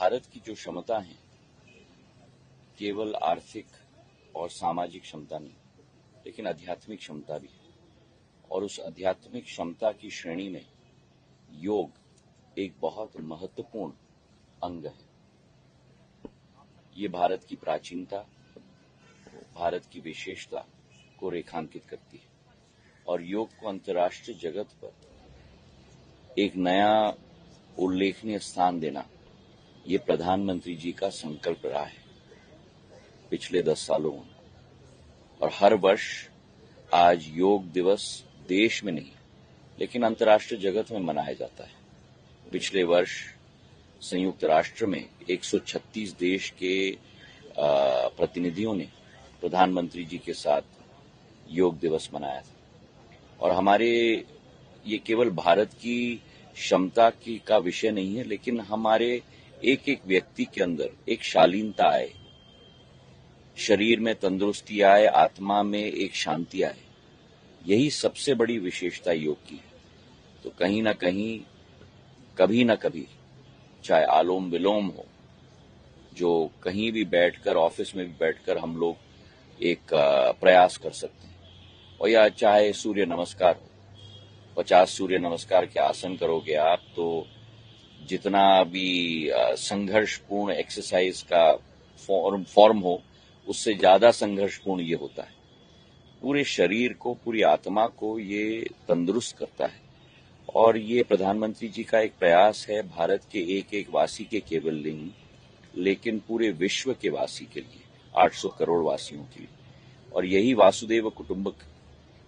भारत की जो क्षमता है केवल आर्थिक और सामाजिक क्षमता नहीं, लेकिन आध्यात्मिक क्षमता भी है। और उस आध्यात्मिक क्षमता की श्रेणी में योग एक बहुत महत्वपूर्ण अंग है। ये भारत की प्राचीनता, भारत की विशेषता को रेखांकित करती है और योग को अंतर्राष्ट्रीय जगत पर एक नया उल्लेखनीय स्थान देना ये प्रधानमंत्री जी का संकल्प रहा है पिछले 10 सालों में। और हर वर्ष आज योग दिवस देश में नहीं लेकिन अंतर्राष्ट्रीय जगत में मनाया जाता है। पिछले वर्ष संयुक्त राष्ट्र में 136 देश के प्रतिनिधियों ने प्रधानमंत्री जी के साथ योग दिवस मनाया था। और हमारे ये केवल भारत की क्षमता की का विषय नहीं है, लेकिन हमारे एक एक व्यक्ति के अंदर एक शालीनता आए, शरीर में तंदुरुस्ती आए, आत्मा में एक शांति आए। यही सबसे बड़ी विशेषता योग की है। तो कहीं ना कहीं, कभी ना कभी, चाहे आलोम विलोम हो, जो कहीं भी बैठकर, ऑफिस में भी बैठकर हम लोग एक प्रयास कर सकते हैं, और या चाहे सूर्य नमस्कार हो, 50 सूर्य नमस्कार के आसन करोगे आप तो जितना भी संघर्षपूर्ण एक्सरसाइज का फॉर्म हो, उससे ज्यादा संघर्षपूर्ण ये होता है। पूरे शरीर को, पूरी आत्मा को ये तंदुरुस्त करता है। और ये प्रधानमंत्री जी का एक प्रयास है भारत के एक एक वासी के केवल नहीं, लेकिन पूरे विश्व के वासी के लिए, 800 करोड़ वासियों के लिए। और यही वासुदेव कुटुंबक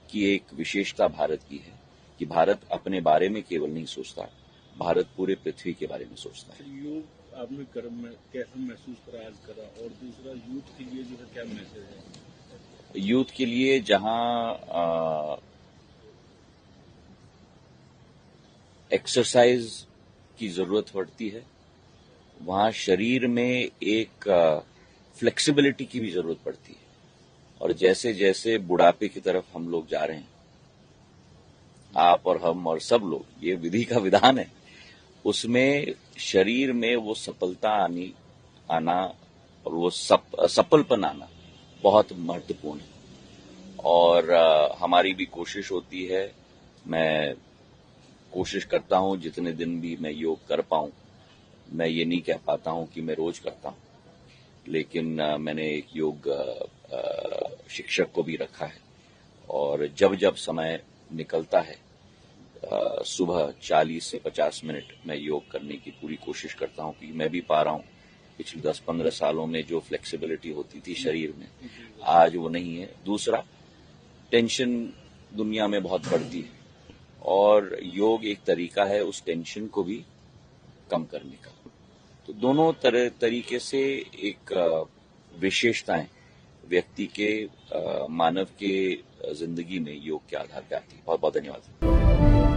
की एक विशेषता भारत की है कि भारत अपने बारे में केवल नहीं सोचता, भारत पूरे पृथ्वी के बारे में सोचता है। योग आपने कर्म में कैसा महसूस करा, आज करा, और दूसरा यूथ के लिए जो है क्या मैसेज है? यूथ के लिए जहां एक्सरसाइज की जरूरत पड़ती है, वहां शरीर में एक फ्लेक्सिबिलिटी की भी जरूरत पड़ती है। और जैसे जैसे बुढ़ापे की तरफ हम लोग जा रहे हैं, आप और हम और सब लोग, ये विधि का विधान है, उसमें शरीर में वो सफलता आना और वो सफलपन आना बहुत महत्वपूर्ण है। और हमारी भी कोशिश होती है, मैं कोशिश करता हूं जितने दिन भी मैं योग कर पाऊं। मैं ये नहीं कह पाता हूं कि मैं रोज करता हूं, लेकिन मैंने एक योग शिक्षक को भी रखा है। और जब जब समय निकलता है, सुबह 40 से 50 मिनट मैं योग करने की पूरी कोशिश करता हूं, कि मैं भी पा रहा हूं पिछले 10-15 सालों में जो फ्लेक्सिबिलिटी होती थी शरीर में, आज वो नहीं है। दूसरा, टेंशन दुनिया में बहुत बढ़ती है और योग एक तरीका है उस टेंशन को भी कम करने का। तो दोनों तरीके से एक विशेषताएं व्यक्ति के, मानव के जिंदगी में योग के आधार पर आती है। बहुत बहुत धन्यवाद।